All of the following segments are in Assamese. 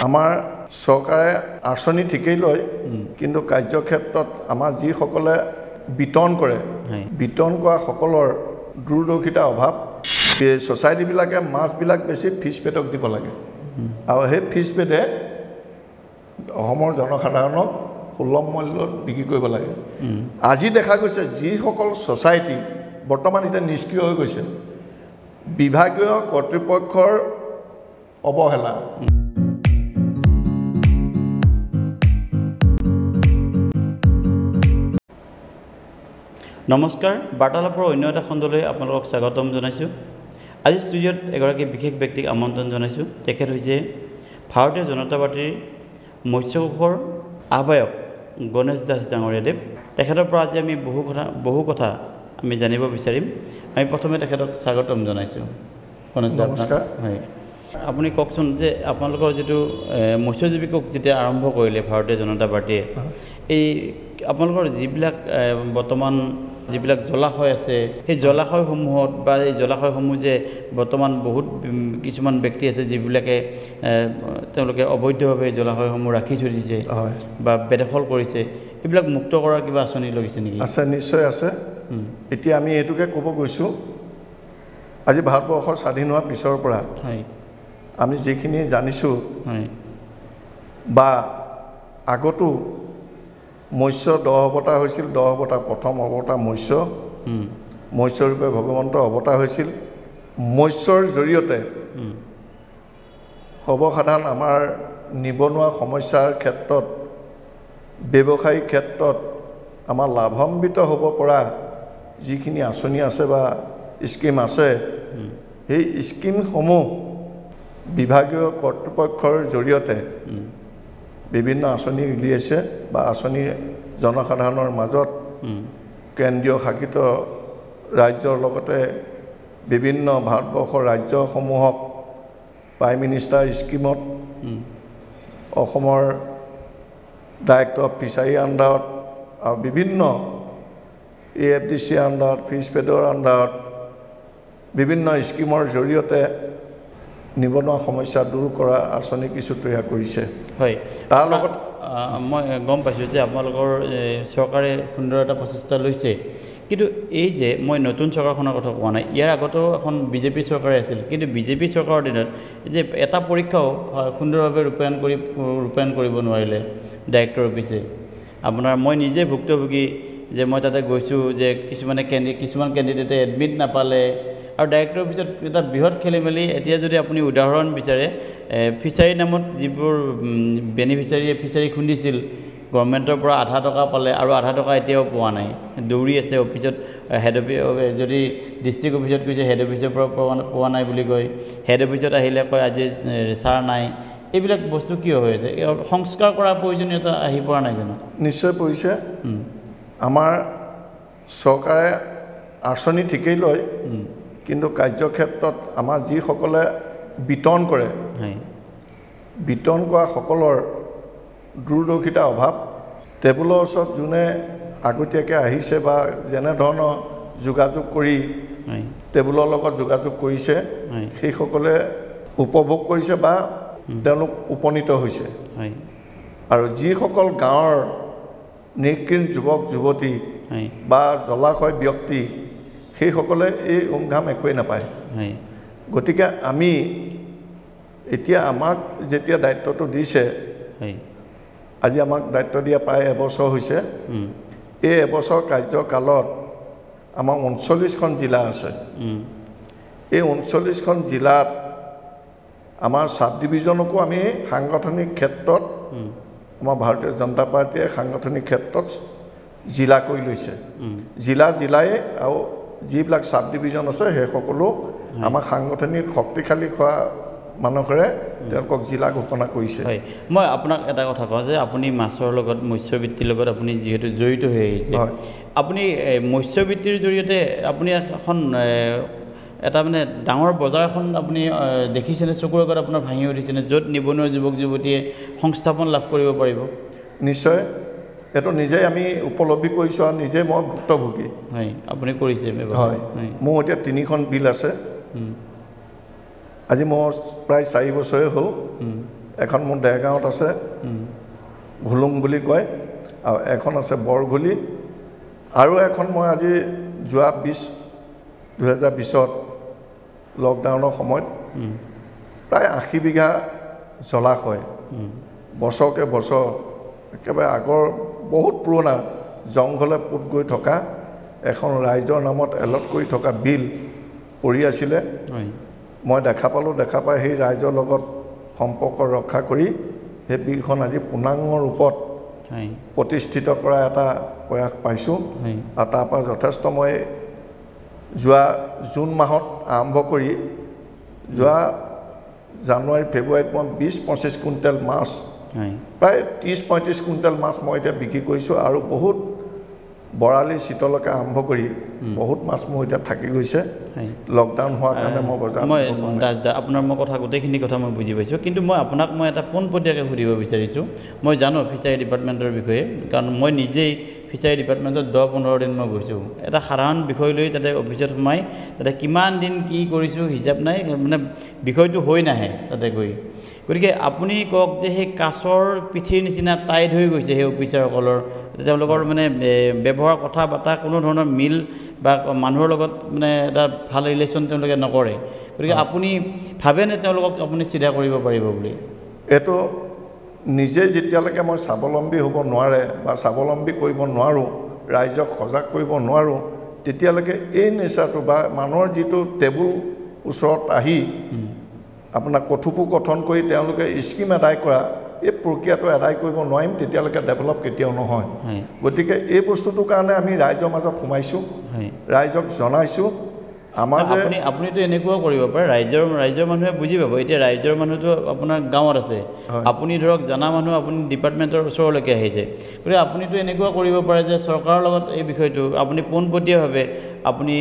আমাৰ চৰকাৰে আঁচনি ঠিকেই লয় কিন্তু কাৰ্যক্ষেত্ৰত আমাৰ যিসকলে বিতৰণ কৰে বিতৰণ কৰা সকলৰ দূৰদৰ্শিতাৰ অভাৱ সোসাইটিবিলাকে মাছবিলাক বেছি ফিছ পেটক দিব লাগে আৰু সেই ফিছ পেটে অসমৰ জনসাধাৰণক সুলভ মূল্যত বিক্ৰী কৰিব লাগে আজি দেখা গৈছে যিসকল সোসাইটি বৰ্তমান এতিয়া নিষ্ক্ৰিয় হৈ গৈছে বিভাগীয় কৰ্তৃপক্ষৰ অৱহেলা নমস্কাৰ বাৰ্তালাপৰ অন্য এটা খণ্ডলৈ আপোনালোকক স্বাগতম জনাইছোঁ আজি ষ্টুডিঅ'ত এগৰাকী বিশেষ ব্যক্তিক আমন্ত্ৰণ জনাইছোঁ তেখেত হৈছে ভাৰতীয় জনতা পাৰ্টিৰ মৎস্যকোষৰ আহ্বায়ক গণেশ দাস ডাঙৰীয়াদেৱ তেখেতৰ পৰা আজি আমি বহু কথা আমি জানিব বিচাৰিম আমি প্ৰথমে তেখেতক স্বাগতম জনাইছোঁ গণেশ দাস নমস্কাৰ হয় আপুনি কওকচোন যে আপোনালোকৰ যেটো মৎস্যজীৱিকক যেতিয়া আৰম্ভ কৰিলে ভাৰতীয় জনতা পাৰ্টিয়ে এই আপোনালোকৰ যিবিলাক বৰ্তমান যিবিলাক জলাশয় আছে সেই জলাশয়সমূহত বা এই জলাশয়সমূহ যে বৰ্তমান বহুত কিছুমান ব্যক্তি আছে যিবিলাকে তেওঁলোকে অবৈধভাৱে জলাশয়সমূহ ৰাখি থৈ দিছে বা বেদখল কৰিছে এইবিলাক মুক্ত কৰাৰ কিবা আঁচনি লৈছে নেকি আছে নিশ্চয় আছে এতিয়া আমি এটোকে ক'ব গৈছোঁ আজি ভাৰতবৰ্ষৰ স্বাধীন হোৱাৰ পিছৰ পৰা আমি যিখিনি জানিছোঁ বা আগতো মৎস্য 10 অৱতাৰ হৈছিল 10 অৱতাৰ প্ৰথম অৱতাৰ মৎস্যৰূপে ভগৱন্ত অৱতাৰ হৈছিল মৎস্যৰ জৰিয়তে সৰ্বসাধাৰণ আমাৰ নিবনুৱা সমস্যাৰ ক্ষেত্ৰত ব্যৱসায়িক ক্ষেত্ৰত আমাৰ লাভান্বিত হ'ব পৰা যিখিনি আঁচনি আছে বা স্কিম আছে সেই স্কিমসমূহ বিভাগীয় কৰ্তৃপক্ষৰ জৰিয়তে বিভিন্ন আঁচনি উলিয়াইছে বা আঁচনি জনসাধাৰণৰ মাজত কেন্দ্ৰীয় শাসিত ৰাজ্যৰ লগতে বিভিন্ন ভাৰতবৰ্ষৰ ৰাজ্যসমূহক প্ৰাইম মিনিষ্টাৰ স্কিমত অসমৰ ডাইৰেক্টৰ অফ ফিচাৰী আণ্ডাৰত আৰু বিভিন্ন AFDC আণ্ডাৰত ফিছ পেডৰ আণ্ডাৰত বিভিন্ন স্কিমৰ জৰিয়তে নিবনুৱা সমস্যা দূৰ কৰা আঁচনি কিছু তৈয়াৰ কৰিছে হয় তাৰ লগত মই গম পাইছোঁ যে আপোনালোকৰ চৰকাৰে সুন্দৰ এটা প্ৰচেষ্টা লৈছে কিন্তু এই যে মই নতুন চৰকাৰখনৰ কথা কোৱা নাই ইয়াৰ আগতেও এখন বিজেপি চৰকাৰে আছিল কিন্তু বিজেপি চৰকাৰৰ দিনত যে এটা পৰীক্ষাও সুন্দৰভাৱে ৰূপায়ণ কৰিব নোৱাৰিলে ডাইৰেক্টৰ অফিচে আপোনাৰ মই নিজে ভুক্তভোগী যে মই তাতে গৈছোঁ যে কিছুমান কেণ্ডিডেটে এডমিট নাপালে আৰু ডাইৰেক্টৰ অফিচত এটা বৃহৎ খেলিমেলি এতিয়া যদি আপুনি উদাহৰণ বিচাৰে ফিচাৰী নামত যিবোৰ বেনিফিচিয়াৰীয়ে ফিচাৰী খুন্দিছিল গভৰ্ণমেণ্টৰ পৰা আধা টকা পালে আৰু আধা টকা এতিয়াও পোৱা নাই দৌৰি আছে অফিচত হেড অফিচ যদি ডিষ্ট্ৰিক্ট অফিচত গৈছে হেড অফিচৰ পৰা পোৱা নাই বুলি কয় হেড অফিচত আহিলে কয় আজি ছাৰ নাই এইবিলাক বস্তু কিয় হৈ আছে সংস্কাৰ কৰাৰ প্ৰয়োজনীয়তা আহি পৰা নাই জানো নিশ্চয় পৰিছে আমাৰ চৰকাৰে আঁচনি ঠিকেই লয় কিন্তু কাৰ্যক্ষেত্ৰত আমাৰ যিসকলে বিতৰণ কৰে বিতৰণ কৰা সকলৰ দূৰদৰ্শিতাৰ অভাৱ টেবুলৰ ওচৰত যোনে আগতীয়াকৈ আহিছে বা যেনে ধৰণৰ যোগাযোগ কৰি টেবুলৰ লগত যোগাযোগ কৰিছে সেইসকলে উপভোগ কৰিছে বা তেওঁলোক উপনীত হৈছে আৰু যিসকল গাঁৱৰ নিকৃণ যুৱক যুৱতী বা জলাশয় ব্যক্তি সেইসকলে এই উমঘাম একোৱেই নাপায় গতিকে আমি এতিয়া আমাক যেতিয়া দায়িত্বটো দিছে আজি আমাক দায়িত্ব দিয়া প্ৰায় এবছৰ হৈছে এই এবছৰ কাৰ্যকালত আমাৰ 39খন জিলা আছে এই 39খন জিলাত আমাৰ সাব ডিভিজনকো আমি সাংগঠনিক ক্ষেত্ৰত আমাৰ ভাৰতীয় জনতা পাৰ্টিয়ে সাংগঠনিক ক্ষেত্ৰত জিলা কৰি লৈছে জিলাই আৰু যিবিলাক সাব ডিভিজন আছে সেই সকলো আমাৰ সাংগঠনিক শক্তিশালী হোৱা মানুহৰে তেওঁলোকক জিলা ঘোষণা কৰিছে হয় মই আপোনাক এটা কথা কওঁ যে আপুনি মাছৰ লগত মৎস্যবৃত্তিৰ লগত আপুনি যিহেতু জড়িত হৈ আহিছে আপুনি মৎস্যবৃত্তিৰ জৰিয়তে আপুনি এখন এটা মানে ডাঙৰ বজাৰ এখন আপুনি দেখিছেনে চকুৰ আগত আপোনাৰ ভাঙি উঠিছেনে য'ত নিবনুৱা যুৱক যুৱতীয়ে সংস্থাপন লাভ কৰিব পাৰিব নিশ্চয় এটো নিজে আমি উপলব্ধি কৰিছোঁ আৰু নিজে মই ভুক্তভোগী হয় আপুনি কৰিছে হয় মোৰ এতিয়া 3খন বিল আছে আজি মোৰ প্ৰায় 4 বছৰে হ'ল এখন মোৰ দেৰগাঁৱত আছে ঘুলুং বুলি কয় আৰু এখন আছে বৰঘুলি আৰু এখন মই আজি যোৱা 2020ত লকডাউনৰ সময়ত প্ৰায় 80 বিঘা জলাশয় বছৰকে বছৰ একেবাৰে আগৰ বহুত পুৰণা জংঘলে পুত গৈ থকা এখন ৰাইজৰ নামত এলট কৰি থকা বিল পৰি আছিলে মই দেখা পাই সেই ৰাইজৰ লগত সম্পৰ্ক ৰক্ষা কৰি সেই বিলখন আজি পূৰ্ণাংগ ৰূপত প্ৰতিষ্ঠিত কৰা এটা প্ৰয়াস পাইছোঁ আৰু তাৰ পৰা যথেষ্ট মই যোৱা জুন মাহত আৰম্ভ কৰি যোৱা জানুৱাৰী ফেব্ৰুৱাৰীত মই 20-25 কুইণ্টেল মাছ প্ৰায় 30-35 কুইণ্টেল মাছ মই এতিয়া বিক্ৰী কৰিছোঁ আৰু বহুত বৰালি চিতলকে আৰম্ভ কৰি বহুত মাছ মোৰ এতিয়া থাকি গৈছে লকডাউন হোৱাৰ কাৰণে মই বজাৰ মই দাসদা আপোনাৰ মই কথা গোটেইখিনি কথা মই বুজি পাইছোঁ কিন্তু মই আপোনাক মই এটা পোনপটীয়াকৈ সুধিব বিচাৰিছোঁ মই জানো ফিচাৰী ডিপাৰ্টমেণ্টৰ বিষয়ে কাৰণ মই নিজেই ফিচাৰী ডিপাৰ্টমেণ্টত 10-15 দিন মই গৈছোঁ এটা সাধাৰণ বিষয় লৈ তাতে অফিচত সোমাই তাতে কিমান দিন কি কৰিছোঁ হিচাপ নাই মানে বিষয়টো হৈ নাহে তাতে গৈ গতিকে আপুনি কওক যে সেই কাছৰ পিঠিৰ নিচিনা টাইট হৈ গৈছে সেই অফিচাৰসকলৰ তেওঁলোকৰ মানে ব্যৱহাৰ কথা বাৰ্তা কোনো ধৰণৰ মিল বা মানুহৰ লগত মানে এটা ভাল ৰিলেশ্যন তেওঁলোকে নকৰে গতিকে আপুনি ভাবেনে তেওঁলোকক আপুনি চিধা কৰিব পাৰিব বুলি এইটো নিজে যেতিয়ালৈকে মই স্বাৱলম্বী হ'ব নোৱাৰে বা স্বাৱলম্বী কৰিব নোৱাৰোঁ ৰাইজক সজাগ কৰিব নোৱাৰোঁ তেতিয়ালৈকে এই নেচাৰটো বা মানুহৰ যিটো টেবুল ওচৰত আহি আপোনাক কথোপকথন কৰি তেওঁলোকে স্কিম আদায় কৰা এই প্ৰক্ৰিয়াটো আদায় কৰিব নোৱাৰিম তেতিয়ালৈকে ডেভেলপ কেতিয়াও নহয় গতিকে এই বস্তুটোৰ কাৰণে আমি ৰাইজৰ মাজত সোমাইছোঁ ৰাইজক জনাইছোঁ আমাৰ যে আপুনিতো এনেকুৱাও কৰিব পাৰে ৰাইজৰ মানুহে বুজি পাব এতিয়া ৰাইজৰ মানুহটো আপোনাৰ গাঁৱত আছে আপুনি ধৰক জনা মানুহ আপুনি ডিপাৰ্টমেণ্টৰ ওচৰলৈকে আহিছে গতিকে আপুনিতো এনেকুৱা কৰিব পাৰে যে চৰকাৰৰ লগত এই বিষয়টো আপুনি পোনপটীয়াভাৱে আপুনি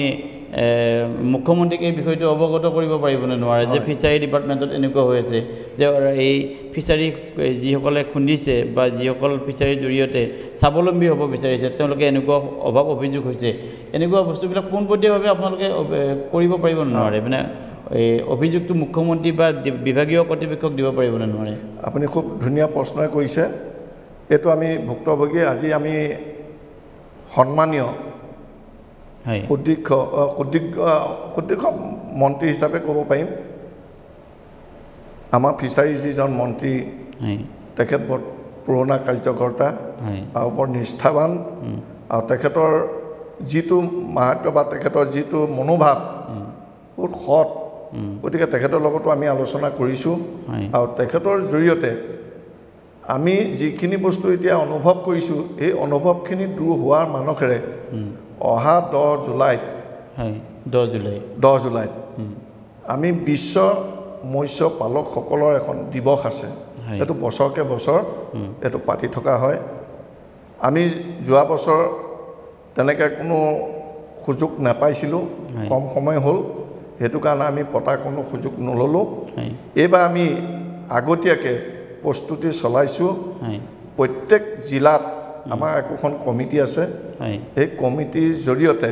মুখ্যমন্ত্ৰীক এই বিষয়টো অৱগত কৰিব পাৰিবনে নোৱাৰে যে ফিচাৰী ডিপাৰ্টমেণ্টত এনেকুৱা হৈ আছে যে এই ফিচাৰী যিসকলে খুন্দিছে বা যিসকল ফিচাৰীৰ জৰিয়তে স্বাৱলম্বী হ'ব বিচাৰিছে তেওঁলোকে এনেকুৱা অভাৱ অভিযোগ হৈছে এনেকুৱা বস্তুবিলাক পোনপটীয়াভাৱে আপোনালোকে কৰিব পাৰিব নোৱাৰে মানে এই অভিযোগটো মুখ্যমন্ত্ৰী বা বিভাগীয় কৰ্তৃপক্ষক দিব পাৰিবনে নোৱাৰে আপুনি খুব ধুনীয়া প্ৰশ্নই কৰিছে এইটো আমি ভুক্তভোগী আজি আমি সন্মানীয় সুদীৰ্ঘ মন্ত্ৰী হিচাপে ক'ব পাৰিম আমাৰ ফিচাৰী যিজন মন্ত্ৰী তেখেত বৰ পুৰণা কাৰ্যকৰ্তা আৰু বৰ নিষ্ঠাৱান আৰু তেখেতৰ যিটো মাহাত্য বা তেখেতৰ যিটো মনোভাৱ বহুত সৎ গতিকে তেখেতৰ লগতো আমি আলোচনা কৰিছোঁ আৰু তেখেতৰ জৰিয়তে আমি যিখিনি বস্তু এতিয়া অনুভৱ কৰিছোঁ এই অনুভৱখিনি দূৰ হোৱাৰ মানসেৰে অহা 10 জুলাইত আমি বিশ্ব মৎস্য পালকসকলৰ এখন দিৱস আছে এইটো বছৰকে বছৰ এইটো পাতি থকা হয় আমি যোৱা বছৰ তেনেকৈ কোনো সুযোগ নাপাইছিলোঁ কম সময় হ'ল সেইটো কাৰণে আমি পতা কোনো সুযোগ নল'লোঁ এইবাৰ আমি আগতীয়াকৈ প্ৰস্তুতি চলাইছোঁ প্ৰত্যেক জিলাত আমাৰ একোখন কমিটি আছে এই কমিটিৰ জৰিয়তে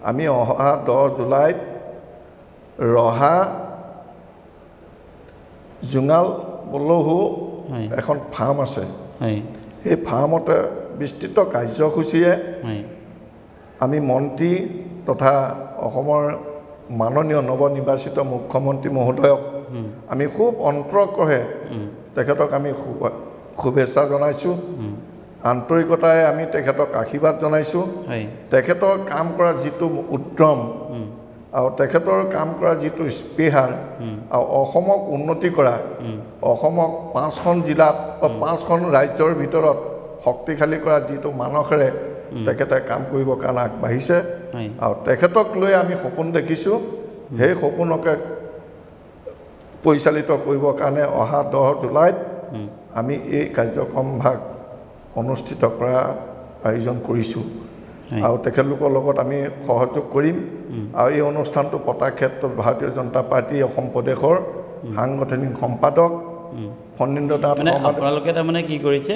আমি অহা 10 জুলাইত ৰহা জুঙাল বলহু এখন ফাৰ্ম আছে সেই ফাৰ্মতে বিস্তৃত কাৰ্যসূচীৰে আমি মন্ত্ৰী তথা অসমৰ মাননীয় নৱনিৰ্বাচিত মুখ্যমন্ত্ৰী মহোদয়ক আমি খুব অন্তৰকহে তেখেতক আমি শুভেচ্ছা জনাইছোঁ আন্তৰিকতাৰে আমি তেখেতক আশীৰ্বাদ জনাইছোঁ তেখেতৰ কাম কৰা যিটো উদ্যম আৰু তেখেতৰ কাম কৰা যিটো স্পৃহা আৰু অসমক উন্নতি কৰা অসমক 5খন জিলাত 5খন ৰাজ্যৰ ভিতৰত শক্তিশালী কৰা যিটো মানসেৰে তেখেতে কাম কৰিবৰ কাৰণে আগবাঢ়িছে আৰু তেখেতক লৈ আমি সপোন দেখিছোঁ সেই সপোনকে পৰিচালিত কৰিবৰ কাৰণে অহা 10 জুলাইত আমি এই কাৰ্যক্ৰমভাগ অনুষ্ঠিত কৰা আয়োজন কৰিছোঁ আৰু তেখেতলোকৰ লগত আমি সহযোগ কৰিম আৰু এই অনুষ্ঠানটো পতাৰ ক্ষেত্ৰত ভাৰতীয় জনতা পাৰ্টি অসম প্ৰদেশৰ সাংগঠনিক সম্পাদক ফণীন্দ্ৰনাথ আপোনালোকে তাৰমানে কি কৰিছে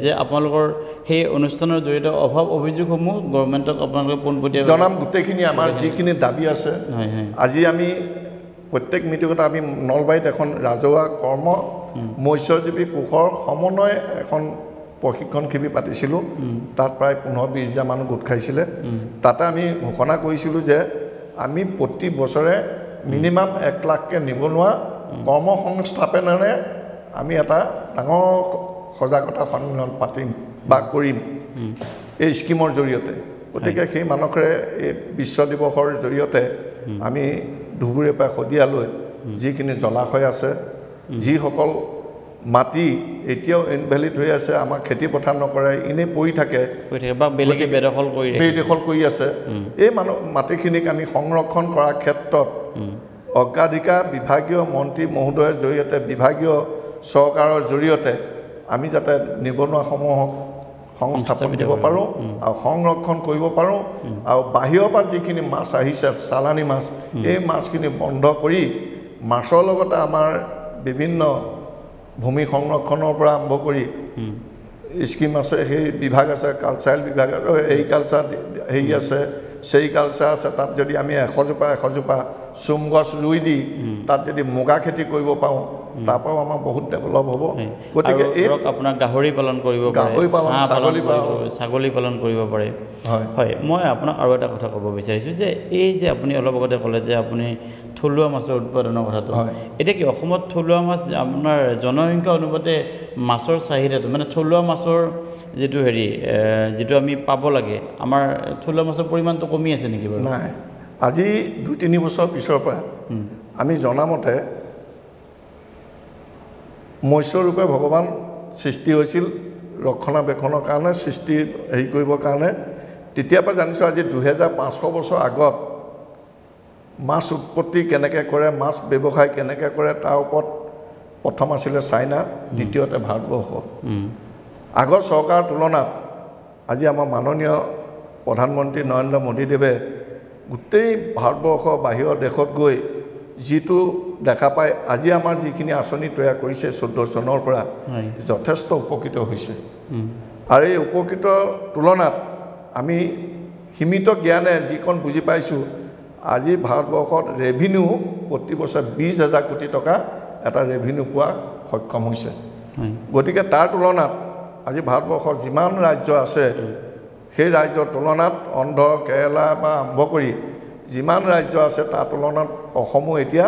যে আপোনালোকৰ সেই অনুষ্ঠানৰ জৰিয়তে অভাৱ অভিযোগসমূহ গভৰ্ণমেণ্টক আপোনালোকে পোনপটীয়াকৈ জনাম গোটেইখিনি আমাৰ যিখিনি দাবী আছে আজি আমি প্ৰত্যেক মিটিঙত আমি নলবাৰীত এখন ৰাজহুৱা কৰ্ম মৎস্যজীৱী কোষৰ সমন্বয় এখন প্ৰশিক্ষণ শিবিৰ পাতিছিলোঁ তাত প্ৰায় 15-20 হাজাৰ মানুহ গোট খাইছিলে তাতে আমি ঘোষণা কৰিছিলোঁ যে আমি প্ৰতি বছৰে মিনিমাম 1 লাখকে নিবনুৱা কৰ্মসংস্থাপনেৰে আমি এটা ডাঙৰ সজাগতা সন্মিলন পাতিম বা কৰিম এই স্কিমৰ জৰিয়তে গতিকে সেই মানসৰে এই বিশ্ব দিৱসৰ জৰিয়তে আমি ধুবুৰীৰ পৰা শদিয়ালৈ যিখিনি জলাশয় আছে যিসকল মাটি এতিয়াও ইনভেলিড হৈ আছে আমাৰ খেতি পথাৰ নকৰে ইনে পৰি থাকে বা বেলেগে বেদখল কৰি আছে এই মাটিখিনিক আমি সংৰক্ষণ কৰাৰ ক্ষেত্ৰত অগ্ৰাধিকাৰ বিভাগীয় মন্ত্ৰী মহোদয়ৰ জৰিয়তে বিভাগীয় চৰকাৰৰ জৰিয়তে আমি যাতে নিবনুৱাসমূহক সংস্থাপন দিব পাৰোঁ আৰু সংৰক্ষণ কৰিব পাৰোঁ আৰু বাহিৰৰ পৰা যিখিনি মাছ আহিছে চালানী মাছ এই মাছখিনি বন্ধ কৰি মাছৰ লগতে আমাৰ বিভিন্ন ভূমি সংৰক্ষণৰ পৰা আৰম্ভ কৰি স্কিম আছে সেই বিভাগ আছে কালচাৰেল বিভাগ এগ্ৰিকালচাৰ হেৰি আছে চেৰিকালচাৰ আছে তাত যদি আমি 100 জোপা চুম গছ ৰুই দি তাত যদি মুগা খেতি কৰিব পাৰোঁ তাৰ পৰাও আমাৰ বহুত ডেভেলপ হ'ব গতিকে এই আপোনাৰ গাহৰি পালন কৰিব পাৰে ছাগলী পালন কৰিব পাৰে হয় মই আপোনাক আৰু এটা কথা ক'ব বিচাৰিছোঁ যে এই যে আপুনি অলপ আগতে ক'লে যে আপুনি থলুৱা মাছৰ উৎপাদনৰ কথাটো এতিয়া কি অসমত থলুৱা মাছ আপোনাৰ জনসংখ্যা অনুপাতে মাছৰ চাহিদাটো মানে থলুৱা মাছৰ যিটো যিটো আমি পাব লাগে আমাৰ থলুৱা মাছৰ পৰিমাণটো কমি আছে নেকি বাৰু নাই আজি 2-3 বছৰ পিছৰ পৰা আমি জনামতে মৎস্যৰূপে ভগৱান সৃষ্টি হৈছিল ৰক্ষণাবেক্ষণৰ কাৰণে সৃষ্টি হেৰি কৰিবৰ কাৰণে তেতিয়াৰ পৰা জানিছোঁ আজি 2500 বছৰ আগত মাছ উৎপত্তি কেনেকৈ কৰে মাছ ব্যৱসায় কেনেকৈ কৰে তাৰ ওপৰত প্ৰথম আছিলে চাইনা দ্বিতীয়তে ভাৰতবৰ্ষ আগৰ চৰকাৰৰ তুলনাত আজি আমাৰ মাননীয় প্ৰধানমন্ত্ৰী নৰেন্দ্ৰ মোদীদেৱে গোটেই ভাৰতবৰ্ষ বাহিৰৰ দেশত গৈ যিটো দেখা পায় আজি আমাৰ যিখিনি আঁচনি তৈয়াৰ কৰিছে 14 চনৰ পৰা যথেষ্ট উপকৃত হৈছে আৰু এই উপকৃত তুলনাত আমি সীমিত জ্ঞানে যিখন বুজি পাইছোঁ আজি ভাৰতবৰ্ষত ৰেভিনিউ প্ৰতি বছৰে 20,000 কোটি টকা এটা ৰেভিনিউ পোৱা সক্ষম হৈছে গতিকে তাৰ তুলনাত আজি ভাৰতবৰ্ষৰ যিমান ৰাজ্য আছে সেই ৰাজ্যৰ তুলনাত অন্ধ্ৰ কেৰালা বা আৰম্ভ কৰি যিমান ৰাজ্য আছে তাৰ তুলনাত অসমো এতিয়া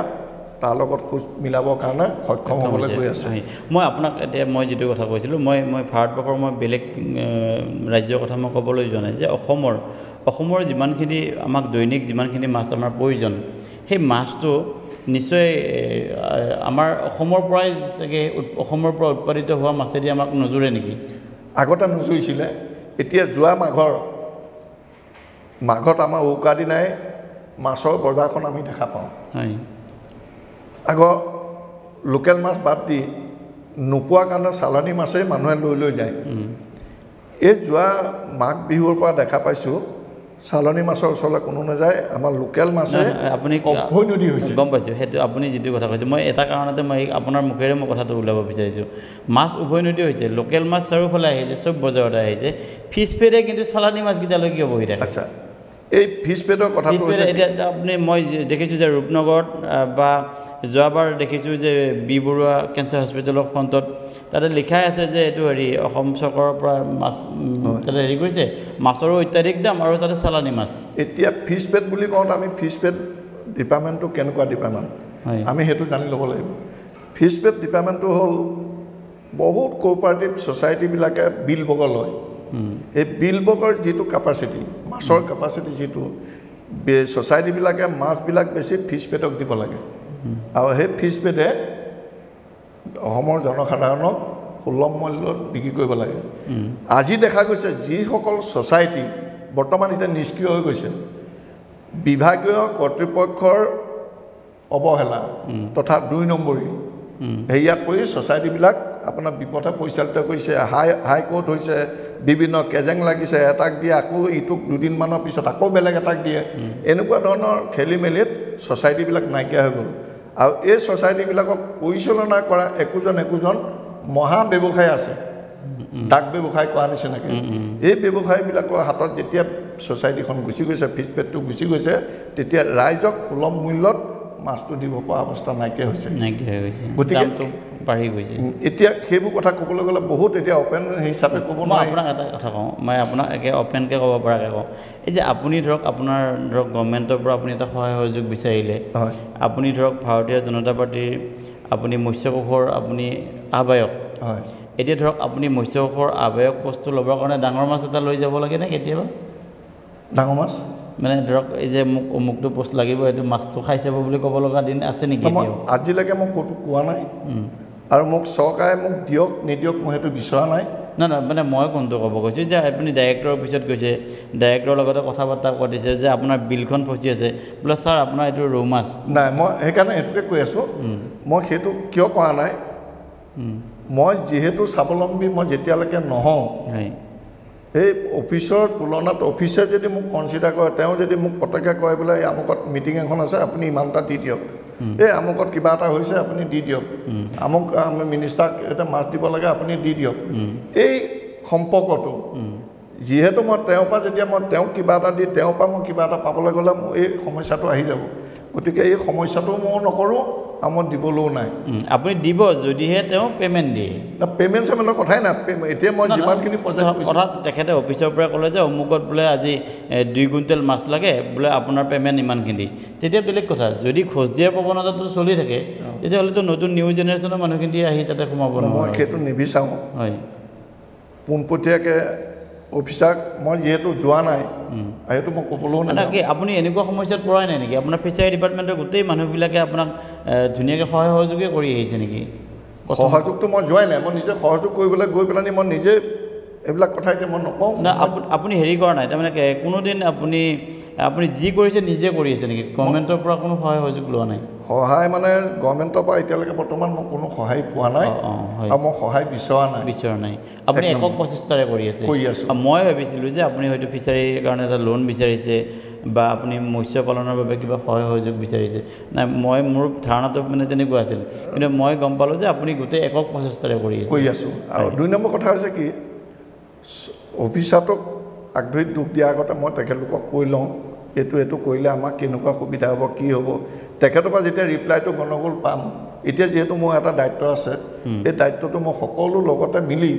তাৰ লগত খোজ মিলাবৰ কাৰণে সক্ষম হ'বলৈ গৈ আছে মই আপোনাক এতিয়া মই যিটো কথা কৈছিলোঁ মই ভাৰতবৰ্ষৰ মই বেলেগ ৰাজ্যৰ কথা মই ক'বলৈ যোৱা নাই যে অসমৰ যিমানখিনি আমাক দৈনিক যিমানখিনি মাছ আমাৰ প্ৰয়োজন সেই মাছটো নিশ্চয় আমাৰ অসমৰ পৰাই চাগে অসমৰ পৰা উৎপাদিত হোৱা মাছেদি আমাক নজুৰে নেকি আগতে নজুৰিছিলে এতিয়া যোৱা মাঘত আমাৰ উৰুকা দিনাই মাছৰ বজাৰখন আমি দেখা পাওঁ আগৰ লোকেল মাছ বাদ দি নোপোৱাৰ কাৰণে চালানী মাছেই মানুহে লৈ যায় এই যোৱা মাঘ বিহুৰ পৰা দেখা পাইছোঁ চালানী মাছৰ ওচৰলৈ কোনো নাযায় আমাৰ লোকেল মাছে আপুনি উভৈনদী হৈছে গম পাইছোঁ সেইটো আপুনি যিটো কথা কৈছে মই এটা কাৰণতে মই আপোনাৰ মুখেৰে মই কথাটো ওলাব বিচাৰিছোঁ মাছ উভৈনদী হৈছে লোকেল মাছ চাৰিওফালে আহিছে চব বজাৰতে আহিছে ফিছ ফেডে কিন্তু চালানী মাছকেইটালৈ কিয় বহি থাকে আচ্ছা এই ফিছ ফেডৰ কথাটো এতিয়া আপুনি মই দেখিছোঁ যে ৰূপনগৰত বা যোৱাবাৰ দেখিছোঁ যে বি বৰুৱা কেঞ্চাৰ হস্পিটেলৰ ফ্ৰণ্টত তাতে লিখাই আছে যে এইটো অসম চৰকাৰৰ পৰা মাছ তাতে কৰিছে মাছৰো অত্যাধিক দাম আৰু তাতে চালানী মাছ এতিয়া ফিছ ফেড বুলি কওঁতে আমি ফিছ ফেড ডিপাৰ্টমেণ্টটো কেনেকুৱা ডিপাৰ্টমেণ্ট আমি সেইটো জানি ল'ব লাগিব ফিছ ফেড ডিপাৰ্টমেণ্টটো হ'ল বহুত কোঅপাৰেটিভ ছ'চাইটিবিলাকে বিল বগ লয় এই বিল বগৰ যিটো কেপাচিটি মাছৰ কেপাচিটি যিটো ছ'চাইটিবিলাকে মাছবিলাক বেছি ফিছ ফেডক দিব লাগে আৰু সেই ফিছ ফেডে অসমৰ জনসাধাৰণক সুলভ মূল্যত বিক্ৰী কৰিব লাগে আজি দেখা গৈছে যিসকল ছ'চাইটি বৰ্তমান এতিয়া নিষ্ক্ৰিয় হৈ গৈছে বিভাগীয় কৰ্তৃপক্ষৰ অৱহেলা তথা 2 নম্বৰী হেৰিয়াত পৰি ছ'চাইটিবিলাক আপোনাৰ বিপথে পৰিচালিত কৰিছে হাইকোৰ্ট হৈছে বিভিন্ন কেজেং লাগিছে এটাক দিয়ে আকৌ ইটোক 2 দিনমানৰ পিছত আকৌ বেলেগ এটাক দিয়ে এনেকুৱা ধৰণৰ খেলি মেলিত ছ'চাইটিবিলাক নাইকিয়া হৈ গ'ল আৰু এই ছ'চাইটিবিলাকক পৰিচালনা কৰা একোজন মহা ব্যৱসায় আছে ডাক ব্যৱসায় কৰা নিচিনাকৈ এই ব্যৱসায়ীবিলাকৰ হাতত যেতিয়া ছ'চাইটিখন গুচি গৈছে ফিছ ফেডটো গুচি গৈছে তেতিয়া ৰাইজক সুলভ মূল্যত মাছটো দিব পৰা অৱস্থা নাইকিয়া হৈছে গতিকে বাঢ়ি গৈছে এতিয়া সেইবোৰ কথা ক'বলৈ গ'লে বহুত এতিয়া অপেন হিচাপে ক'ব মই আপোনাক এটা কথা কওঁ মই আপোনাক একে অপেনকৈ ক'ব পৰাকৈ কওঁ এই যে আপুনি ধৰক আপোনাৰ ধৰক গভৰ্ণমেণ্টৰ পৰা আপুনি এটা সহায় সহযোগ বিচাৰিলে হয় আপুনি ধৰক ভাৰতীয় জনতা পাৰ্টীৰ আপুনি মৎস্য কোষৰ আপুনি আহ্বায়ক হয় এতিয়া ধৰক আপুনি মৎস্য কোষৰ আহ্বায়ক বস্তু ল'বৰ কাৰণে ডাঙৰ মাছ এটা লৈ যাব লাগে নে কেতিয়াবা ডাঙৰ মাছ মানে ধৰক এই যে মোক অমুকটো পোষ্ট লাগিব এইটো মাছটো খাই চাব বুলি ক'ব লগা দিন আছে নেকি আজিলৈকে মোক ক'তো কোৱা নাই আৰু মোক চৰকাৰে মোক দিয়ক নিদিয়ক মই সেইটো বিচৰা নাই নাই মানে মই কোনটো ক'ব কৈছোঁ যে আপুনি ডাইৰেক্টৰৰ অফিচত গৈছে ডাইৰেক্টৰৰ লগতে কথা বাৰ্তা পাতিছে যে আপোনাৰ বিলখন ফচি আছে বোলে ছাৰ আপোনাৰ এইটো ৰৌ মাছ নাই মই সেইকাৰণে সেইটোকে কৈ আছোঁ মই সেইটো কিয় কৰা নাই মই যিহেতু স্বাৱলম্বী মই যেতিয়ালৈকে নহওঁ এই অফিচৰ তুলনাত অফিচে যদি মোক কনচিডাৰ কৰে তেওঁ যদি মোক পতককৈ কয় বোলে এই আমুকত মিটিং এখন আছে আপুনি ইমান এটা দি দিয়ক এই আমুকত কিবা এটা হৈছে আপুনি দি দিয়ক আমুক আমি মিনিষ্টাৰক এটা মাছ দিব লাগে আপুনি দি দিয়ক এই সম্পৰ্কটো যিহেতু মই তেওঁৰ পৰা যেতিয়া মই তেওঁক কিবা এটা দি তেওঁৰ পৰা মই কিবা এটা পাবলৈ গ'লে মোৰ এই সমস্যাটো আহি যাব গতিকে এই সমস্যাটো মই নকৰোঁ আৰু মই দিবলৈও নাই আপুনি দিব যদিহে তেওঁ পে'মেণ্ট দিয়ে পে'মেণ্ট চেমেণ্টৰ কথাই নাই এতিয়া মই যিমানখিনি কথা তেখেতে অফিচৰ পৰা ক'লে যে অমুকত বোলে আজি 2 কুইণ্টেল মাছ লাগে বোলে আপোনাৰ পে'মেণ্ট ইমানখিনি তেতিয়া বেলেগ কথা যদি খোজ দিয়াৰ প্ৰৱণতাটো চলি থাকে তেতিয়াহ'লেতো নতুন নিউ জেনেৰেশ্যনৰ মানুহখিনি আহি তাতে সোমাব মই সেইটো নিবিচাৰোঁ হয় পোনপটীয়াকৈ অফিচাৰক মই যিহেতু যোৱা নাই সেইটো মই ক'বলৈও নাই কি আপুনি এনেকুৱা সমস্যাত পৰাই নাই নেকি আপোনাৰ ফিচাৰী ডিপাৰ্টমেণ্টৰ গোটেই মানুহবিলাকে আপোনাক ধুনীয়াকৈ সহায় সহযোগে কৰি আহিছে নেকি সহযোগটো মই যোৱাই নাই মই নিজে সহযোগ কৰিবলৈ গৈ পেলাই মই নিজে এইবিলাক কথা এতিয়া মই নকওঁ না আপুনি হেৰি কৰা নাই তাৰমানে কোনোদিন আপুনি যি কৰিছে নিজে কৰি আছে নেকি গভৰ্ণমেণ্টৰ পৰা কোনো সহায় সহযোগ লোৱা নাই সহায় মানে গভৰ্ণমেণ্টৰ পৰা এতিয়ালৈকে বৰ্তমান মই কোনো সহায় পোৱা নাই আৰু মই সহায় বিচৰা নাই আপুনি একক প্ৰচেষ্টাৰে কৰি আছোঁ মই ভাবিছিলোঁ যে আপুনি হয়তো ফিচাৰীৰ কাৰণে এটা লোন বিচাৰিছে বা আপুনি মৎস্য পালনৰ বাবে কিবা সহায় সহযোগ বিচাৰিছে নাই মোৰ ধাৰণাটো মানে তেনেকুৱা আছিল কিন্তু মই গম পালোঁ যে আপুনি গোটেই একক প্ৰচেষ্টাৰে কৰি আছোঁ আৰু 2 নম্বৰ কথা হৈছে কি অফিচাৰটোক আগধৰি দুখ দিয়াৰ আগতে মই তেখেতলোকক কৈ লওঁ এইটো কৰিলে আমাক কেনেকুৱা সুবিধা হ'ব কি হ'ব তেখেতৰ পৰা যেতিয়া ৰিপ্লাইটো গণ্ডগোল পাম এতিয়া যিহেতু মোৰ এটা দায়িত্ব আছে এই দায়িত্বটো মই সকলো লগতে মিলি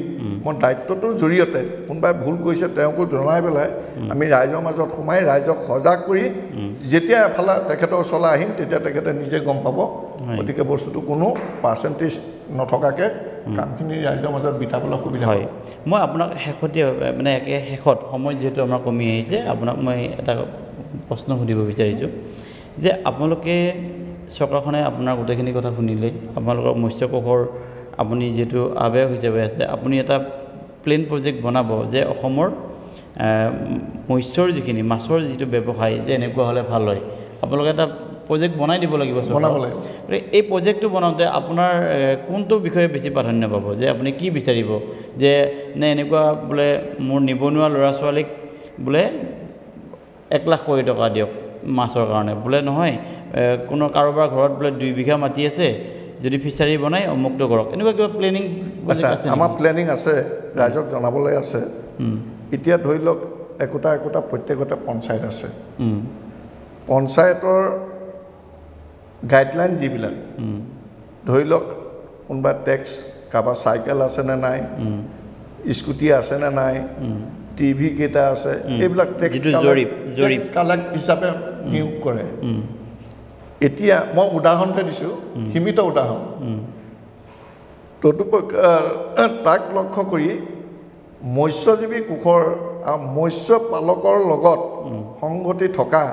মই দায়িত্বটোৰ জৰিয়তে কোনোবাই ভুল কৰিছে তেওঁকো জনাই পেলাই আমি ৰাইজৰ মাজত সোমাই ৰাইজক সজাগ কৰি যেতিয়া এফালে তেখেতৰ ওচৰলৈ আহিম তেতিয়া তেখেতে নিজে গম পাব গতিকে বস্তুটো কোনো পাৰ্চেণ্টেজ নথকাকৈ কামখিনি ৰাইজৰ মাজত বিতাবলৈ সুবিধা হয় মই আপোনাক মানে শেষত সময় যিহেতু আমাৰ কমি আহিছে আপোনাক মই এটা প্ৰশ্ন সুধিব বিচাৰিছোঁ যে আপোনালোকে চৰকাৰখনে আপোনাৰ গোটেইখিনি কথা শুনিলে আপোনালোকৰ মৎস্য কোষৰ আপুনি যিহেতু আহ্বায়ক হিচাপে আছে আপুনি এটা প্লেন প্ৰজেক্ট বনাব যে অসমৰ মৎস্যৰ যিখিনি মাছৰ যিটো ব্যৱসায় যে এনেকুৱা হ'লে ভাল হয় আপোনালোকে এটা প্ৰজেক্ট বনাই দিব লাগিব এই প্ৰজেক্টটো বনাওঁতে আপোনাৰ কোনটো বিষয়ে বেছি প্ৰাধান্য পাব যে আপুনি কি বিচাৰিব যে নে এনেকুৱা বোলে মোৰ নিবনুৱা ল'ৰা ছোৱালীক বোলে 1 লাখ কোটি টকা দিয়ক মাছৰ কাৰণে বোলে নহয় কোনো কাৰোবাৰ ঘৰত বোলে 2 বিঘা মাটি আছে যদি ফিচাৰী বনাই অমুকটো কৰক এনেকুৱা কিবা প্লেনিং আমাৰ প্লেনিং আছে ৰাইজক জনাবলৈ আছে এতিয়া ধৰি লওক একোটা প্ৰত্যেকতে পঞ্চায়ত আছে পঞ্চায়তৰ গাইডলাইন যিবিলাক ধৰি লওক কোনোবা টেক্স কাৰোবাৰ চাইকেল আছেনে নাই স্কুটি আছেনে নাই টিভি কেইটা আছে এইবিলাক টেক্স কালেক্ট হিচাপে নিয়োগ কৰে এতিয়া মই উদাহৰণকে দিছোঁ সীমিত উদাহৰণ তাক লক্ষ্য কৰি মৎস্যজীৱী কোষৰ আৰু মৎস্য পালকৰ লগত সংগতি থকা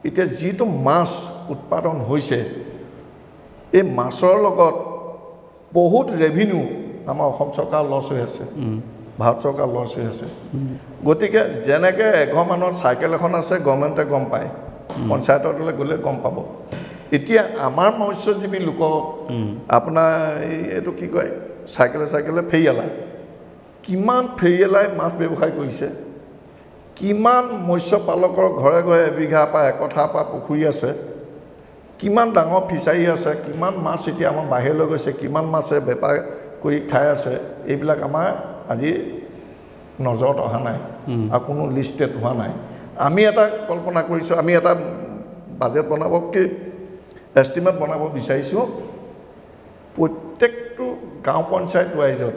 এতিয়া যিটো মাছ উৎপাদন হৈছে এই মাছৰ লগত বহুত ৰেভিনিউ আমাৰ অসম চৰকাৰ লছ হৈ আছে ভাৰত চৰকাৰ লছ হৈ আছে গতিকে যেনেকৈ এঘৰমানৰ চাইকেল এখন আছে গভৰ্ণমেণ্টে গম পায় পঞ্চায়তলৈ গ'লে গম পাব এতিয়া আমাৰ মৎস্যজীৱী লোকক আপোনাৰ এইটো কি কয় চাইকেলে ফেৰিয়ালাই কিমান ফেৰিয়ালাই মাছ ব্যৱসায় কৰিছে কিমান মৎস্য পালকৰ ঘৰে ঘৰে এবিঘা পৰা একঠা পৰা পুখুৰী আছে কিমান ডাঙৰ ফিচাৰী আছে কিমান মাছ এতিয়া আমাৰ বাহিৰলৈ গৈছে কিমান মাছে বেপাৰ কৰি খাই আছে এইবিলাক আমাৰ আজি নজৰত অহা নাই আৰু কোনো লিষ্টেড হোৱা নাই আমি এটা কল্পনা কৰিছোঁ আমি এটা বাজেট বনাব কি এষ্টিমেট বনাব বিচাৰিছোঁ প্ৰত্যেকটো গাঁও পঞ্চায়ত ৱাইজত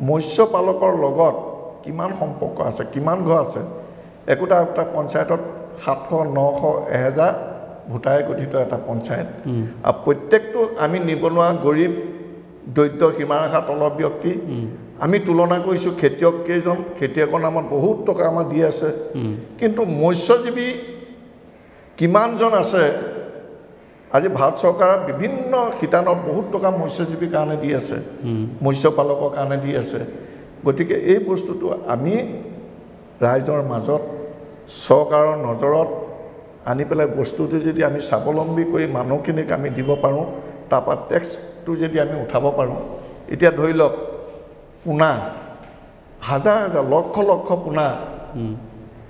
মৎস্য পালকৰ লগত কিমান সম্পৰ্ক আছে কিমান ঘৰ আছে একোটা একোটা পঞ্চায়তত 700 900 1000 ভোটাৰে গঠিত এটা পঞ্চায়ত আৰু প্ৰত্যেকটো আমি নিবনুৱা গৰীব দৰিদ্ৰ সীমাৰেখা তলৰ ব্যক্তি আমি তুলনা কৰিছোঁ খেতিয়ক কেইজন খেতিয়কৰ নামত বহুত টকা আমাৰ দি আছে কিন্তু মৎস্যজীৱী কিমানজন আছে আজি ভাৰত চৰকাৰৰ বিভিন্ন শিতানত বহুত টকা মৎস্যজীৱীৰ কাৰণে দি আছে মৎস্য পালকৰ কাৰণে দি আছে গতিকে এই বস্তুটো আমি ৰাইজৰ মাজত চৰকাৰৰ নজৰত আনি পেলাই বস্তুটো যদি আমি স্বাৱলম্বী কৰি মানুহখিনিক আমি দিব পাৰোঁ তাৰপৰা টেক্সটো যদি আমি উঠাব পাৰোঁ এতিয়া ধৰি লওক পোনা হাজাৰ হাজাৰ লক্ষ লক্ষ পোনা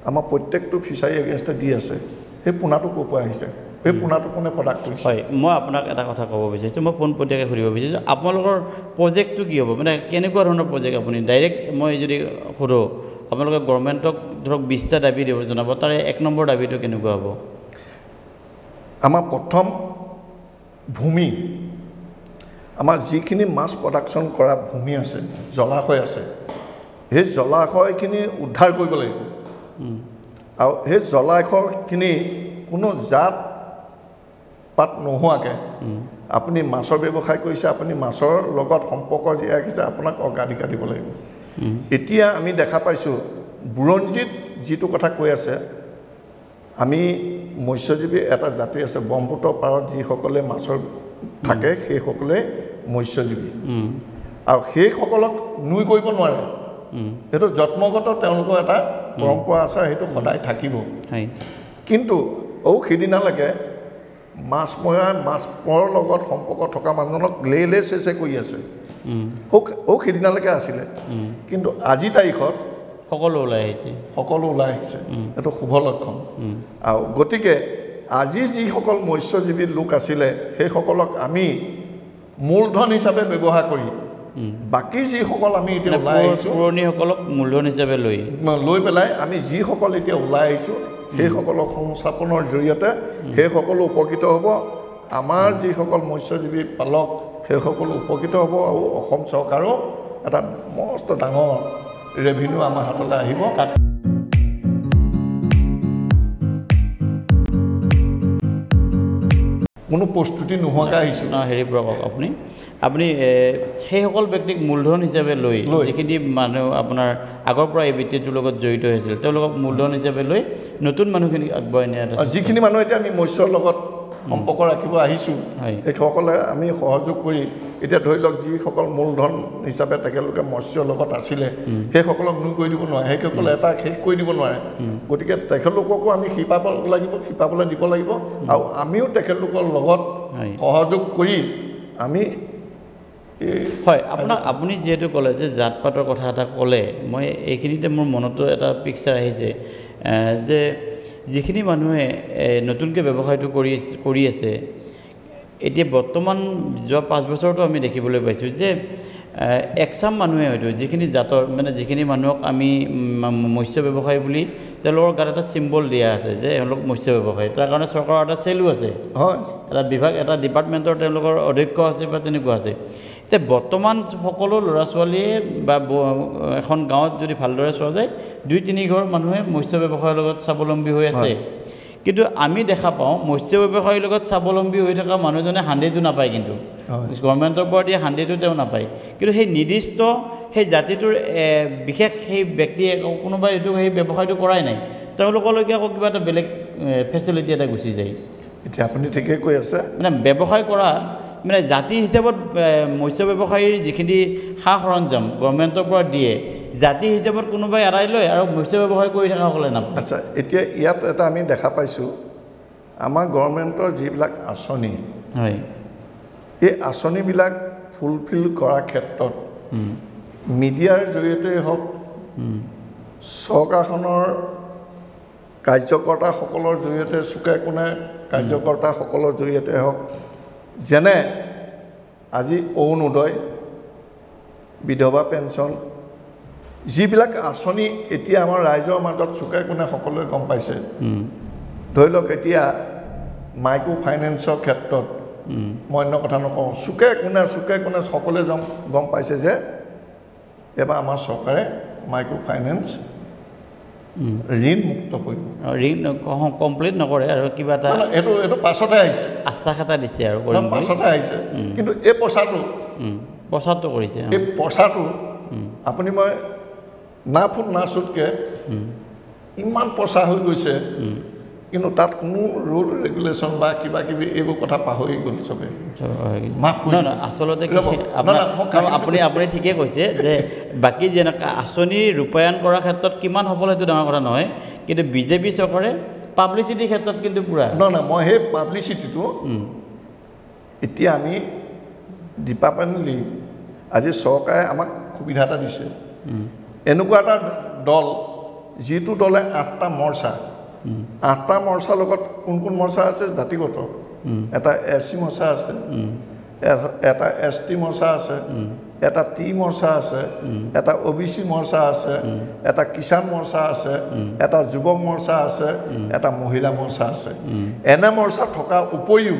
আমাৰ প্ৰত্যেকটো ফিচাৰী এগেইনষ্টে দি আছে সেই পোনাটো ক'ৰ পৰা আহিছে এই পোনাটো কোনে প্ৰডাক্ট কৰিছে হয় মই আপোনাক এটা কথা ক'ব বিচাৰিছোঁ মই পোনপটীয়াকৈ সুধিব বিচাৰিছোঁ আপোনালোকৰ প্ৰজেক্টটো কি হ'ব মানে কেনেকুৱা ধৰণৰ প্ৰজেক্ট আপুনি ডাইৰেক্ট মই যদি সোধোঁ আপোনালোকে গভৰ্ণমেণ্টক ধৰক 20টা দাবী দিব জনাব তাৰে 1 নম্বৰ দাবীটো কেনেকুৱা হ'ব আমাৰ প্ৰথম ভূমি আমাৰ যিখিনি মাছ প্ৰডাকশ্যন কৰা ভূমি আছে জলাশয় আছে সেই জলাশয়খিনি উদ্ধাৰ কৰিব লাগিব আৰু সেই জলাশয়খিনি কোনো জাত পাত নোহোৱাকৈ আপুনি মাছৰ ব্যৱসায় কৰিছে আপুনি মাছৰ লগত সম্পৰ্ক জীয়াই ৰাখিছে আপোনাক অগ্ৰাধিকাৰ দিব লাগিব এতিয়া আমি দেখা পাইছোঁ বুৰঞ্জীত যিটো কথা কৈ আছে আমি মৎস্যজীৱী এটা জাতি আছে ব্ৰহ্মপুত্ৰ পাৰত যিসকলে মাছৰ থাকে সেইসকলে মৎস্যজীৱী আৰু সেইসকলক নুই কৰিব নোৱাৰে সেইটো জন্মগত তেওঁলোকৰ এটা পৰম্পৰা আছে সেইটো সদায় থাকিব কিন্তু সেইদিনালৈকে মাছমৰীয়া মাছৰ লগত সম্পৰ্ক থকা মানুহজনক লে চেচে কৰি আছে সেইদিনালৈকে আছিলে কিন্তু আজি তাৰিখত সকলো ওলাই আহিছে এইটো শুভ লক্ষণ আৰু গতিকে আজি যিসকল মৎস্যজীৱী লোক আছিলে সেইসকলক আমি মূলধন হিচাপে ব্যৱহাৰ কৰি বাকী যিসকল আমি এতিয়া ওলাই আহিছোঁ পুৰণিসকলক মূলধন হিচাপে লৈ পেলাই আমি যিসকল এতিয়া ওলাই আহিছোঁ সেইসকলক সংস্থাপনৰ জৰিয়তে সেইসকলো উপকৃত হ'ব আমাৰ যিসকল মৎস্যজীৱী পালক সেইসকলো উপকৃত হ'ব আৰু অসম চৰকাৰো এটা মস্ত ডাঙৰ ৰেভিনিউ আমাৰ হাতলৈ আহিব কোনো প্ৰস্তুতি নোহোৱাকৈ আহিছোঁ হেৰি আপুনি সেইসকল ব্যক্তিক মূলধন হিচাপে লৈ যিখিনি মানুহ আপোনাৰ আগৰ পৰা এই বৃত্তিটোৰ লগত জড়িত হৈছিল তেওঁলোকক মূলধন হিচাপে লৈ নতুন মানুহখিনিক আগবঢ়াই নিয়াত যিখিনি মানুহ এতিয়া আমি মৎস্যৰ লগত সম্পৰ্ক ৰাখিব আহিছোঁ সেইসকলে আমি সহযোগ কৰি এতিয়া ধৰি লওক যিসকল মূলধন হিচাপে তেখেতলোকে মৎস্যৰ লগত আছিলে সেইসকলক নুই কৰি দিব নোৱাৰে সেইসকলে এটা শেষ কৰি দিব নোৱাৰে গতিকে তেখেতলোককো আমি শিপাবলৈ দিব লাগিব আৰু আমিও তেখেতলোকৰ লগত সহযোগ কৰি আমি হয় আপুনি যিহেতু ক'লে যে জাত পাতৰ কথা এটা ক'লে মই এইখিনিতে মোৰ মনতো এটা পিকচাৰ আহিছে যে যিখিনি মানুহে নতুনকৈ ব্যৱসায়টো কৰি আছে এতিয়া বৰ্তমান যোৱা 5 বছৰতো আমি দেখিবলৈ পাইছোঁ যে একচাম মানুহে হয়তো যিখিনি জাতৰ মানে যিখিনি মানুহক আমি মৎস্য ব্যৱসায়ী বুলি তেওঁলোকৰ গাত এটা চিম্বল দিয়া আছে যে এওঁলোক মৎস্য ব্যৱসায়ী তাৰ কাৰণে চৰকাৰৰ এটা চেলো আছে হয় এটা বিভাগ এটা ডিপাৰ্টমেণ্টৰ তেওঁলোকৰ অধ্যক্ষ আছে বা তেনেকুৱা আছে এতিয়া বৰ্তমান সকলো ল'ৰা ছোৱালীয়ে বা এখন গাঁৱত যদি ভালদৰে চোৱা যায় 2-3 ঘৰ মানুহে মৎস্য ব্যৱসায়ৰ লগত স্বাৱলম্বী হৈ আছে কিন্তু আমি দেখা পাওঁ মৎস্য ব্যৱসায়ৰ লগত স্বাৱলম্বী হৈ থকা মানুহজনে হান্দিটো নাপায় কিন্তু গভৰ্ণমেণ্টৰ পৰা দিয়া হান্দিটো তেওঁ নাপায় কিন্তু সেই নিৰ্দিষ্ট সেই জাতিটোৰ বিশেষ সেই ব্যক্তিয়ে কোনোবাই এইটো সেই ব্যৱসায়টো কৰাই নাই তেওঁলোকলৈকে আকৌ কিবা এটা বেলেগ ফেচিলিটি এটা গুচি যায় এতিয়া আপুনি ঠিকেই কৈ আছে মানে ব্যৱসায় কৰা মানে জাতি হিচাপত মৎস্য ব্যৱসায়ীৰ যিখিনি সা সৰঞ্জাম গভৰ্ণমেণ্টৰ পৰা দিয়ে জাতি হিচাপত কোনোবাই এৰাই লয় আৰু মৎস্য ব্যৱসায় কৰি থকাসকলে নাপায় আচ্ছা এতিয়া ইয়াত এটা আমি দেখা পাইছোঁ আমাৰ গভৰ্ণমেণ্টৰ যিবিলাক আঁচনি হয় এই আঁচনিবিলাক ফুলফিল কৰাৰ ক্ষেত্ৰত মিডিয়াৰ জৰিয়তে হওক চৰকাৰখনৰ কাৰ্যকৰ্তাসকলৰ জৰিয়তে চুকে কোণে কাৰ্যকৰ্তাসকলৰ জৰিয়তে হওক যেনে আজি অৰুণোদয় বিধৱা পেঞ্চন যিবিলাক আঁচনি এতিয়া আমাৰ ৰাইজৰ মাজত চুকে কোণে সকলোৱে গম পাইছে ধৰি লওক এতিয়া মাইক্ৰ' ফাইনেন্সৰ ক্ষেত্ৰত মই অন্য কথা নকওঁ চুকে কোণে সকলোৱে গম পাইছে যে এবাৰ আমাৰ চৰকাৰে মাইক্ৰ' ফাইনেন্স ঋণ মুক্ত কৰিব ঋণ কমপ্লিট নকৰে আৰু কিবা এটা এইটো পাছতে আহিছে আশ্বাস এটা দিছে আৰু পাছতে আহিছে কিন্তু এই প্ৰচাৰটো কৰিছে এই প্ৰচাৰটো আপুনি মই না ফুট না চুটকৈ ইমান প্ৰচাৰ হৈ গৈছে কিন্তু তাত কোনো ৰুল ৰেগুলেশ্যন বা কিবা কিবি এইবোৰ কথা পাহৰি গ'ল চবেই আচলতে আপুনি ঠিকেই কৈছে যে বাকী যেনেকৈ আঁচনি ৰূপায়ণ কৰাৰ ক্ষেত্ৰত কিমান সফল সেইটো ডাঙৰ কথা নহয় কিন্তু বিজেপি চৰকাৰে পাব্লিচিটিৰ ক্ষেত্ৰত কিন্তু পুৰা নহয় মই সেই পাব্লিচিটিটো এতিয়া আমি দীপাৱলী আজি চৰকাৰে আমাক সুবিধা এটা দিছে এনেকুৱা এটা দল যিটো দলে 8টা মৰ্চা 8টা মৰ্চাৰ লগত কোন মৰ্চা আছে জাতিগত এটা SC মৰ্চা আছে এটা ST মৰ্চা আছে এটা টি মৰ্চা আছে এটা OBC মৰ্চা আছে এটা কিষাণ মৰ্চা আছে এটা যুৱক মৰ্চা আছে এটা মহিলা মৰ্চা আছে এনে মৰ্চা থকা উপৰিও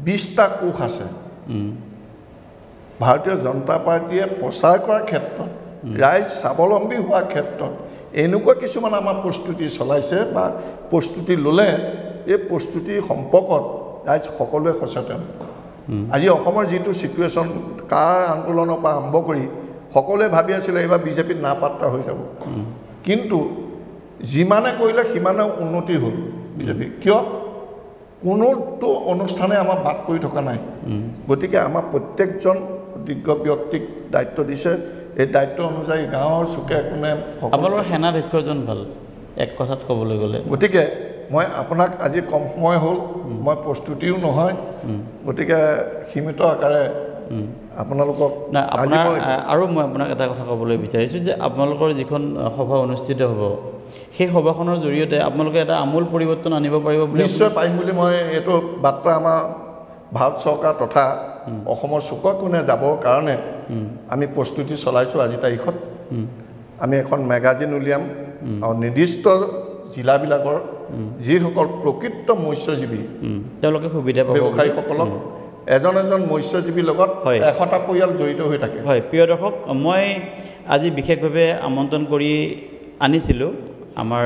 20টা কোষ আছে ভাৰতীয় জনতা পাৰ্টিয়ে প্ৰচাৰ কৰাৰ ক্ষেত্ৰত ৰাইজ স্বাৱলম্বী হোৱাৰ ক্ষেত্ৰত এনেকুৱা কিছুমান আমাৰ প্ৰস্তুতি চলাইছে বা প্ৰস্তুতি ল'লে এই প্ৰস্তুতিৰ সম্পৰ্কত ৰাইজ সকলোৱে সচেতন আজি অসমৰ যিটো চিটুৱেশ্যন কাৰ আন্দোলনৰ পৰা আৰম্ভ কৰি সকলোৱে ভাবি আছিলে এইবাৰ বিজেপিত নাপাত্তা হৈ যাব কিন্তু যিমানে কৰিলে সিমানে উন্নতি হ'ল বিজেপি কিয় কোনোটো অনুষ্ঠানে আমাৰ বাদ পৰি থকা নাই গতিকে আমাৰ প্ৰত্যেকজন দিগ্গ ব্যক্তিক দায়িত্ব দিছে এই দায়িত্ব অনুযায়ী গাঁৱৰ চুকে কোণে আপোনালোকৰ সেনাধ্যক্ষজন ভাল এক কথাত ক'বলৈ গ'লে গতিকে মই আপোনাক আজি কম সময় হ'ল মই প্ৰস্তুতিও নহয় গতিকে সীমিত আকাৰে আপোনালোকক আৰু মই আপোনাক এটা কথা ক'বলৈ বিচাৰিছোঁ যে আপোনালোকৰ যিখন সভা অনুষ্ঠিত হ'ব সেই সভাখনৰ জৰিয়তে আপোনালোকে এটা আমূল পৰিৱৰ্তন আনিব পাৰিব বুলি নিশ্চয় পাৰিম বুলি মই এইটো বাৰ্তা আমাৰ ভাৰত চৰকাৰ তথা অসমৰ চুকে কোণে যাবৰ কাৰণে আমি প্ৰস্তুতি চলাইছোঁ আজি তাৰিখত আমি এখন মেগাজিন উলিয়াম আৰু নিৰ্দিষ্ট জিলাবিলাকৰ যিসকল প্ৰকৃত মৎস্যজীৱী তেওঁলোকে সুবিধা পাব ব্যৱসায়ীসকলক এজন মৎস্যজীৱীৰ লগত 100টা পৰিয়াল জড়িত হৈ থাকে হয় প্ৰিয় দৰ্শক মই আজি বিশেষভাৱে আমন্ত্ৰণ কৰি আনিছিলোঁ আমাৰ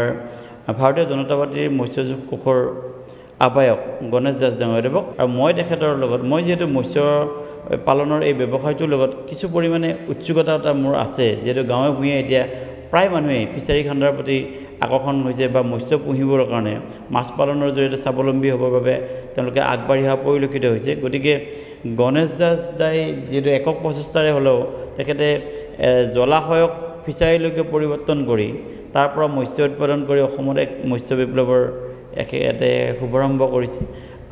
ভাৰতীয় জনতা পাৰ্টীৰ মৎস্যজীৱী কোষৰ আহ্বায়ক গণেশ দাস ডাঙৰীয়াদেৱক আৰু মই তেখেতৰ লগত মই যিহেতু মৎস্য পালনৰ এই ব্যৱসায়টোৰ লগত কিছু পৰিমাণে উৎসুকতা এটা মোৰ আছে যিহেতু গাঁৱে ভূঞে এতিয়া প্ৰায় মানুহে ফিচাৰী খাণ্ডাৰ প্ৰতি আকৰ্ষণ হৈছে বা মৎস্য পুহিবৰ কাৰণে মাছ পালনৰ জৰিয়তে স্বাৱলম্বী হ'বৰ বাবে তেওঁলোকে আগবাঢ়ি অহা পৰিলক্ষিত হৈছে গতিকে গণেশ দাস দাই যিহেতু একক প্ৰচেষ্টাৰে হ'লেও তেখেতে জলাশয়ক ফিচাৰীলৈকে পৰিৱৰ্তন কৰি তাৰ পৰা মৎস্য উৎপাদন কৰি অসমত এক মৎস্য বিপ্লৱৰ একেতে শুভাৰম্ভ কৰিছে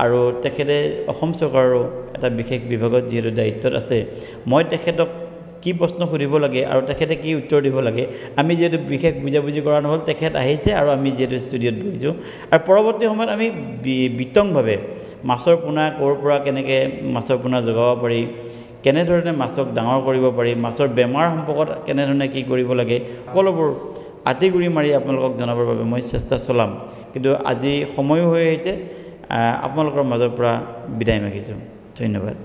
আৰু তেখেতে অসম চৰকাৰৰো এটা বিশেষ বিভাগত যিহেতু দায়িত্বত আছে মই তেখেতক কি প্ৰশ্ন সুধিব লাগে আৰু তেখেতে কি উত্তৰ দিব লাগে আমি যিহেতু বিশেষ বুজাবুজি কৰা নহ'ল তেখেত আহিছে আৰু আমি যিহেতু ষ্টুডিঅ'ত বহিছোঁ আৰু পৰৱৰ্তী সময়ত আমি বিতংভাৱে মাছৰ পোনা ক'ৰ পৰা কেনেকৈ মাছৰ পোনা জগাব পাৰি কেনেধৰণে মাছক ডাঙৰ কৰিব পাৰি মাছৰ বেমাৰ সম্পৰ্কত কেনেধৰণে কি কৰিব লাগে সকলোবোৰ আঁতিগুৰি মাৰি আপোনালোকক জনাবৰ বাবে মই চেষ্টা চলাম কিন্তু আজি সময়ো হৈ আহিছে আপোনালোকৰ মাজৰ পৰা বিদায় মাগিছোঁ ধন্যবাদ